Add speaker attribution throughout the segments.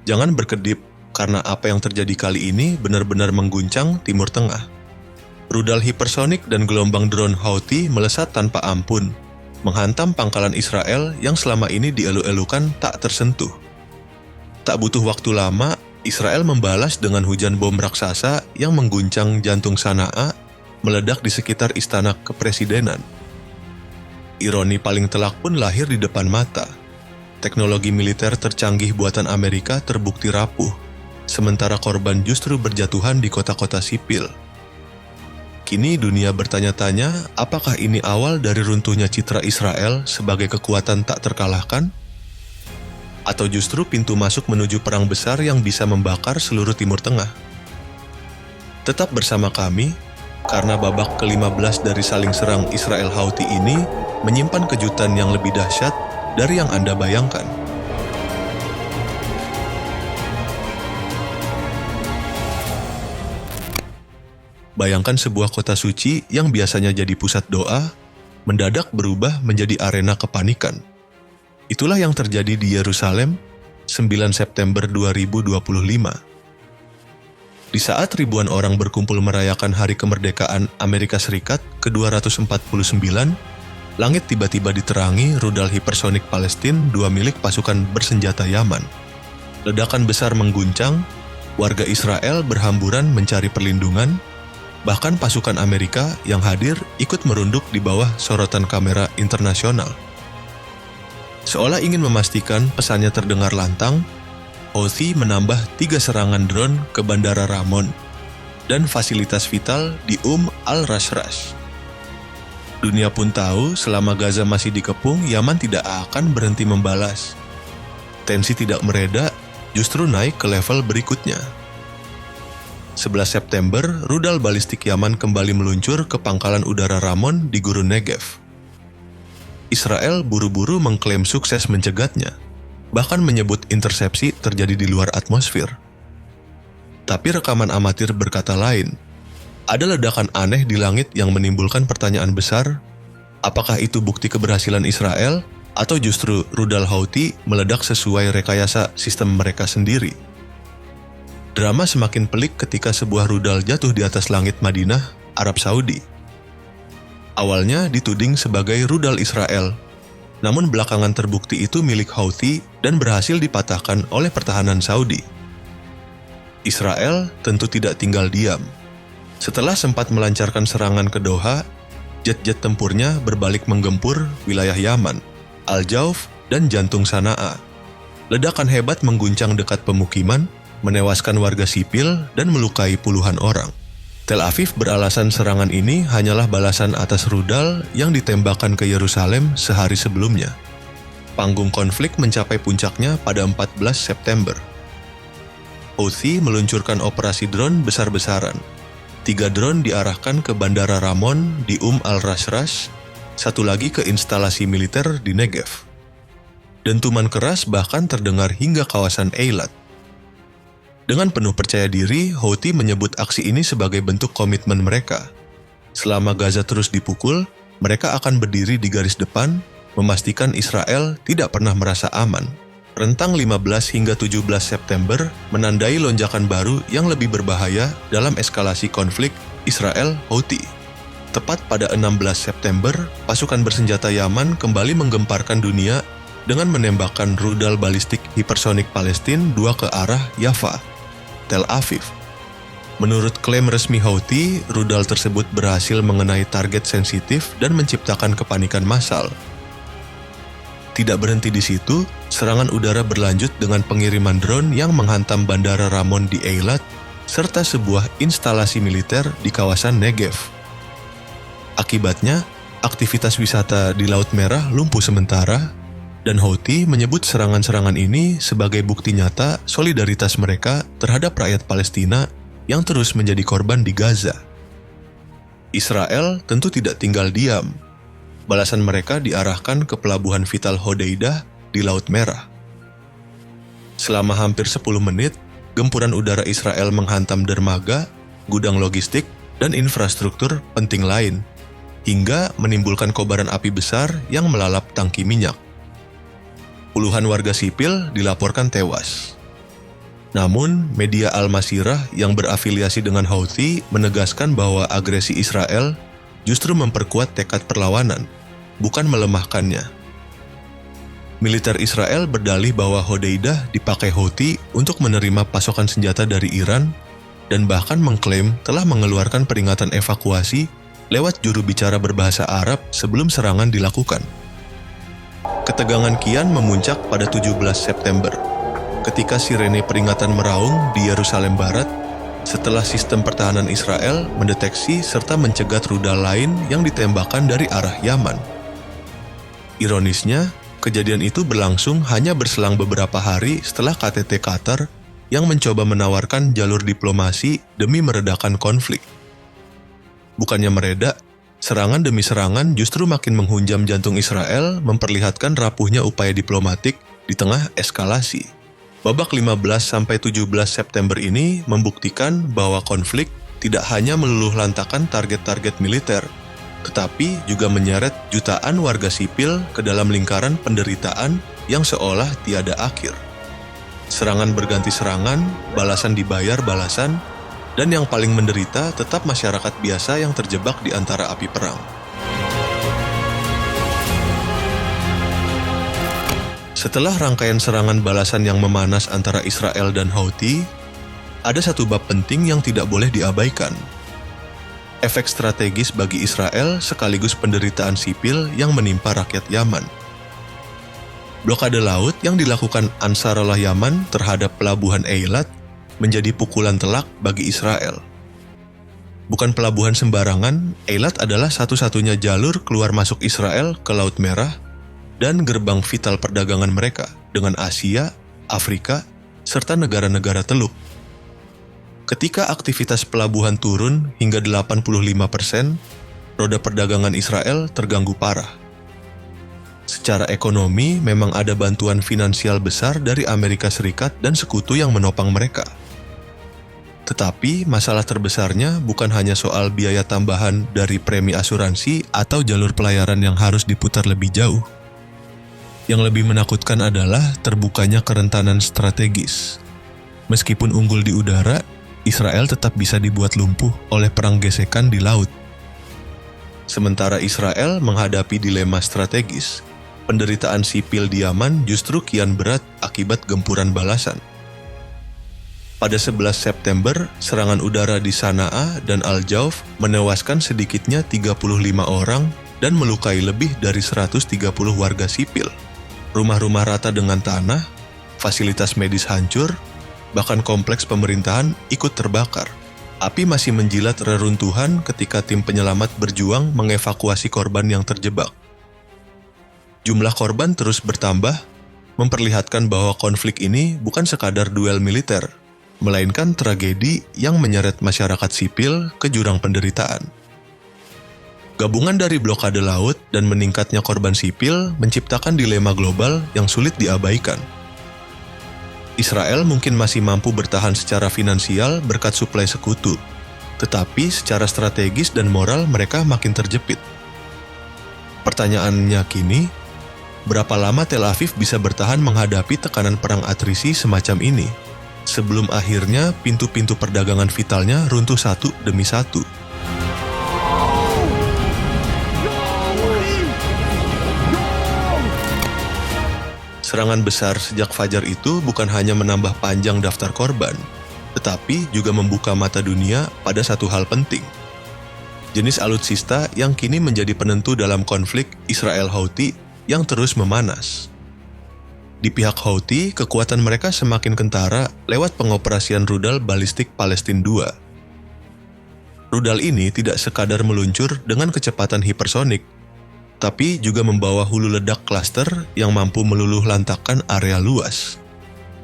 Speaker 1: Jangan berkedip, karena apa yang terjadi kali ini benar-benar mengguncang Timur Tengah. Rudal hipersonik dan gelombang drone Houthi melesat tanpa ampun, menghantam pangkalan Israel yang selama ini dielu-elukan tak tersentuh. Tak butuh waktu lama, Israel membalas dengan hujan bom raksasa yang mengguncang jantung Sana'a, meledak di sekitar istana kepresidenan. Ironi paling telak pun lahir di depan mata. Teknologi militer tercanggih buatan Amerika terbukti rapuh, sementara korban justru berjatuhan di kota-kota sipil. Kini dunia bertanya-tanya, apakah ini awal dari runtuhnya citra Israel sebagai kekuatan tak terkalahkan? Atau justru pintu masuk menuju perang besar yang bisa membakar seluruh Timur Tengah? Tetap bersama kami, karena babak ke-15 dari saling serang Israel Houthi ini menyimpan kejutan yang lebih dahsyat dari yang Anda bayangkan. Bayangkan sebuah kota suci yang biasanya jadi pusat doa, mendadak berubah menjadi arena kepanikan. Itulah yang terjadi di Yerusalem, 9 September 2025. Di saat ribuan orang berkumpul merayakan Hari Kemerdekaan Amerika Serikat ke-249, langit tiba-tiba diterangi rudal hipersonik Palestina 2 milik pasukan bersenjata Yaman. Ledakan besar mengguncang, warga Israel berhamburan mencari perlindungan, bahkan pasukan Amerika yang hadir ikut merunduk di bawah sorotan kamera internasional. Seolah ingin memastikan pesannya terdengar lantang, Houthi menambah 3 serangan drone ke Bandara Ramon dan fasilitas vital di al-Rashrash. Dunia pun tahu selama Gaza masih dikepung, Yaman tidak akan berhenti membalas. Tensi tidak mereda, justru naik ke level berikutnya. 11 September, rudal balistik Yaman kembali meluncur ke pangkalan udara Ramon di Gurun Negev. Israel buru-buru mengklaim sukses mencegatnya, bahkan menyebut intersepsi terjadi di luar atmosfer. Tapi rekaman amatir berkata lain. Ada ledakan aneh di langit yang menimbulkan pertanyaan besar, apakah itu bukti keberhasilan Israel atau justru rudal Houthi meledak sesuai rekayasa sistem mereka sendiri? Drama semakin pelik ketika sebuah rudal jatuh di atas langit Madinah, Arab Saudi. Awalnya dituding sebagai rudal Israel, namun belakangan terbukti itu milik Houthi dan berhasil dipatahkan oleh pertahanan Saudi. Israel tentu tidak tinggal diam. Setelah sempat melancarkan serangan ke Doha, jet-jet tempurnya berbalik menggempur wilayah Yaman, Al-Jauf, dan jantung Sana'a. Ledakan hebat mengguncang dekat pemukiman, menewaskan warga sipil dan melukai puluhan orang. Tel Aviv beralasan serangan ini hanyalah balasan atas rudal yang ditembakkan ke Yerusalem sehari sebelumnya. Panggung konflik mencapai puncaknya pada 14 September. Houthi meluncurkan operasi drone besar-besaran. 3 drone diarahkan ke Bandara Ramon di al-Rashrash, 1 lagi ke instalasi militer di Negev. Dentuman keras bahkan terdengar hingga kawasan Eilat. Dengan penuh percaya diri, Houthi menyebut aksi ini sebagai bentuk komitmen mereka. Selama Gaza terus dipukul, mereka akan berdiri di garis depan, memastikan Israel tidak pernah merasa aman. Rentang 15 hingga 17 September menandai lonjakan baru yang lebih berbahaya dalam eskalasi konflik Israel-Houthi. Tepat pada 16 September, pasukan bersenjata Yaman kembali menggemparkan dunia dengan menembakkan rudal balistik hipersonik Palestina 2 ke arah Yafa, Tel Aviv. Menurut klaim resmi Houthi, rudal tersebut berhasil mengenai target sensitif dan menciptakan kepanikan massal. Tidak berhenti di situ, serangan udara berlanjut dengan pengiriman drone yang menghantam Bandara Ramon di Eilat, serta sebuah instalasi militer di kawasan Negev. Akibatnya, aktivitas wisata di Laut Merah lumpuh sementara, dan Houthi menyebut serangan-serangan ini sebagai bukti nyata solidaritas mereka terhadap rakyat Palestina yang terus menjadi korban di Gaza. Israel tentu tidak tinggal diam. Balasan mereka diarahkan ke pelabuhan vital Hodeidah di Laut Merah. Selama hampir 10 menit, gempuran udara Israel menghantam dermaga, gudang logistik, dan infrastruktur penting lain, hingga menimbulkan kobaran api besar yang melalap tangki minyak. Puluhan warga sipil dilaporkan tewas. Namun, media Al-Masirah yang berafiliasi dengan Houthi menegaskan bahwa agresi Israel justru memperkuat tekad perlawanan, bukan melemahkannya. Militer Israel berdalih bahwa Hodeidah dipakai Houthi untuk menerima pasokan senjata dari Iran dan bahkan mengklaim telah mengeluarkan peringatan evakuasi lewat juru bicara berbahasa Arab sebelum serangan dilakukan. Ketegangan kian memuncak pada 17 September, ketika sirene peringatan meraung di Yerusalem Barat setelah sistem pertahanan Israel mendeteksi serta mencegat rudal lain yang ditembakkan dari arah Yaman. Ironisnya, kejadian itu berlangsung hanya berselang beberapa hari setelah KTT Qatar yang mencoba menawarkan jalur diplomasi demi meredakan konflik. Bukannya mereda, serangan demi serangan justru makin menghunjam jantung Israel, memperlihatkan rapuhnya upaya diplomatik di tengah eskalasi. Babak 15-17 September ini membuktikan bahwa konflik tidak hanya meluluh lantakan target-target militer, tetapi juga menyeret jutaan warga sipil ke dalam lingkaran penderitaan yang seolah tiada akhir. Serangan berganti serangan, balasan dibayar balasan, dan yang paling menderita tetap masyarakat biasa yang terjebak di antara api perang. Setelah rangkaian serangan balasan yang memanas antara Israel dan Houthi, ada satu bab penting yang tidak boleh diabaikan. Efek strategis bagi Israel sekaligus penderitaan sipil yang menimpa rakyat Yaman. Blokade laut yang dilakukan Ansarullah Yaman terhadap pelabuhan Eilat menjadi pukulan telak bagi Israel. Bukan pelabuhan sembarangan, Eilat adalah satu-satunya jalur keluar masuk Israel ke Laut Merah dan gerbang vital perdagangan mereka dengan Asia, Afrika, serta negara-negara Teluk. Ketika aktivitas pelabuhan turun hingga 85%, roda perdagangan Israel terganggu parah. Secara ekonomi, memang ada bantuan finansial besar dari Amerika Serikat dan sekutu yang menopang mereka. Tetapi masalah terbesarnya bukan hanya soal biaya tambahan dari premi asuransi atau jalur pelayaran yang harus diputar lebih jauh. Yang lebih menakutkan adalah terbukanya kerentanan strategis. Meskipun unggul di udara, Israel tetap bisa dibuat lumpuh oleh perang gesekan di laut. Sementara Israel menghadapi dilema strategis, penderitaan sipil di Yaman justru kian berat akibat gempuran balasan. Pada 11 September, serangan udara di Sanaa dan Al-Jauf menewaskan sedikitnya 35 orang dan melukai lebih dari 130 warga sipil. Rumah-rumah rata dengan tanah, fasilitas medis hancur, bahkan kompleks pemerintahan ikut terbakar. Api masih menjilat reruntuhan ketika tim penyelamat berjuang mengevakuasi korban yang terjebak. Jumlah korban terus bertambah, memperlihatkan bahwa konflik ini bukan sekadar duel militer, melainkan tragedi yang menyeret masyarakat sipil ke jurang penderitaan. Gabungan dari blokade laut dan meningkatnya korban sipil menciptakan dilema global yang sulit diabaikan. Israel mungkin masih mampu bertahan secara finansial berkat suplai sekutu, tetapi secara strategis dan moral mereka makin terjepit. Pertanyaannya kini, berapa lama Tel Aviv bisa bertahan menghadapi tekanan perang atrisi semacam ini, sebelum akhirnya pintu-pintu perdagangan vitalnya runtuh satu demi satu? Serangan besar sejak fajar itu bukan hanya menambah panjang daftar korban, tetapi juga membuka mata dunia pada satu hal penting. Jenis alutsista yang kini menjadi penentu dalam konflik Israel-Houthi yang terus memanas. Di pihak Houthi, kekuatan mereka semakin kentara lewat pengoperasian rudal balistik Palestina II. Rudal ini tidak sekadar meluncur dengan kecepatan hipersonik, tapi juga membawa hulu ledak klaster yang mampu meluluh lantakkan area luas,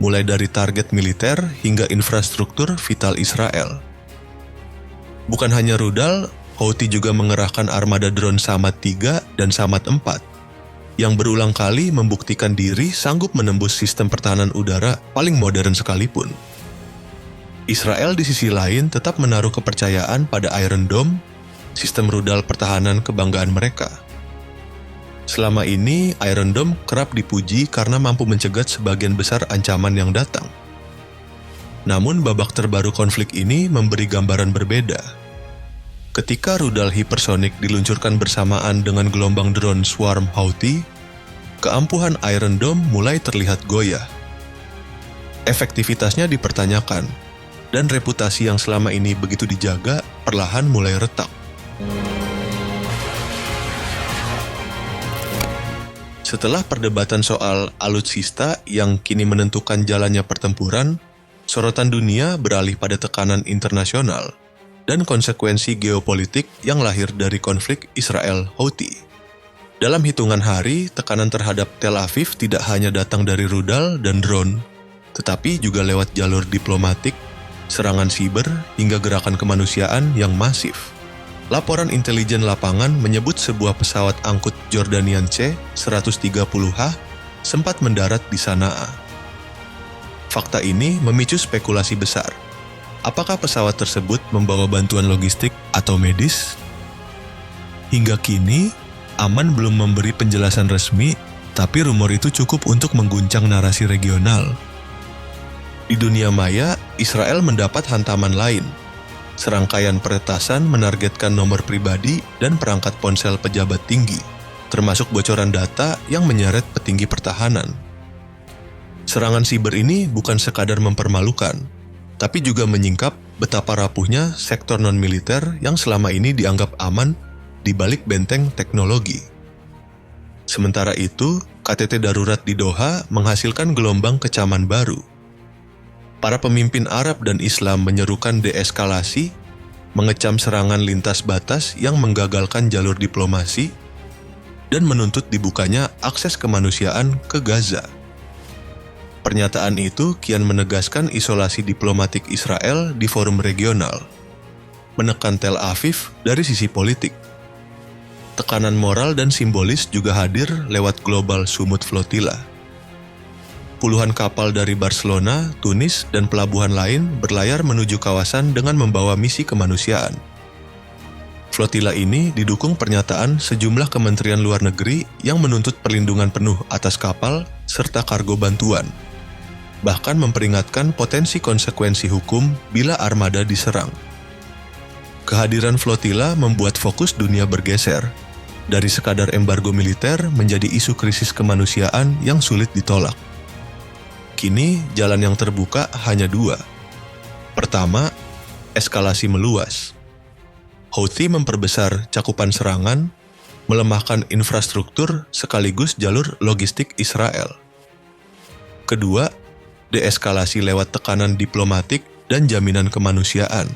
Speaker 1: mulai dari target militer hingga infrastruktur vital Israel. Bukan hanya rudal, Houthi juga mengerahkan armada drone Samad 3 dan Samad 4, yang berulang kali membuktikan diri sanggup menembus sistem pertahanan udara paling modern sekalipun. Israel di sisi lain tetap menaruh kepercayaan pada Iron Dome, sistem rudal pertahanan kebanggaan mereka. Selama ini, Iron Dome kerap dipuji karena mampu mencegat sebagian besar ancaman yang datang. Namun babak terbaru konflik ini memberi gambaran berbeda. Ketika rudal hipersonik diluncurkan bersamaan dengan gelombang drone swarm Houthi, keampuhan Iron Dome mulai terlihat goyah. Efektivitasnya dipertanyakan, dan reputasi yang selama ini begitu dijaga perlahan mulai retak. Setelah perdebatan soal alutsista yang kini menentukan jalannya pertempuran, sorotan dunia beralih pada tekanan internasional dan konsekuensi geopolitik yang lahir dari konflik Israel-Houthi. Dalam hitungan hari, tekanan terhadap Tel Aviv tidak hanya datang dari rudal dan drone, tetapi juga lewat jalur diplomatik, serangan siber, hingga gerakan kemanusiaan yang masif. Laporan intelijen lapangan menyebut sebuah pesawat angkut Jordanian C-130H sempat mendarat di Sanaa. Fakta ini memicu spekulasi besar. Apakah pesawat tersebut membawa bantuan logistik atau medis? Hingga kini, Aman belum memberi penjelasan resmi, tapi rumor itu cukup untuk mengguncang narasi regional. Di dunia maya, Israel mendapat hantaman lain. Serangkaian peretasan menargetkan nomor pribadi dan perangkat ponsel pejabat tinggi, termasuk bocoran data yang menyeret petinggi pertahanan. Serangan siber ini bukan sekadar mempermalukan, tapi juga menyingkap betapa rapuhnya sektor non-militer yang selama ini dianggap aman di balik benteng teknologi. Sementara itu, KTT darurat di Doha menghasilkan gelombang kecaman baru. Para pemimpin Arab dan Islam menyerukan deeskalasi, mengecam serangan lintas batas yang menggagalkan jalur diplomasi, dan menuntut dibukanya akses kemanusiaan ke Gaza. Pernyataan itu kian menegaskan isolasi diplomatik Israel di forum regional, menekan Tel Aviv dari sisi politik. Tekanan moral dan simbolis juga hadir lewat Global Sumut Flotilla. Puluhan kapal dari Barcelona, Tunis, dan pelabuhan lain berlayar menuju kawasan dengan membawa misi kemanusiaan. Flotilla ini didukung pernyataan sejumlah kementerian luar negeri yang menuntut perlindungan penuh atas kapal serta kargo bantuan, bahkan memperingatkan potensi konsekuensi hukum bila armada diserang. Kehadiran flotilla membuat fokus dunia bergeser, dari sekadar embargo militer menjadi isu krisis kemanusiaan yang sulit ditolak. Kini, jalan yang terbuka hanya dua. Pertama, eskalasi meluas. Houthi memperbesar cakupan serangan, melemahkan infrastruktur sekaligus jalur logistik Israel. Kedua, deeskalasi lewat tekanan diplomatik dan jaminan kemanusiaan.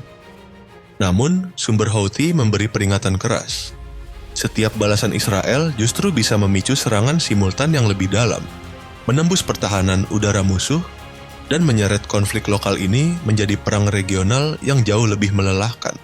Speaker 1: Namun, sumber Houthi memberi peringatan keras. Setiap balasan Israel justru bisa memicu serangan simultan yang lebih dalam, menembus pertahanan udara musuh, dan menyeret konflik lokal ini menjadi perang regional yang jauh lebih melelahkan.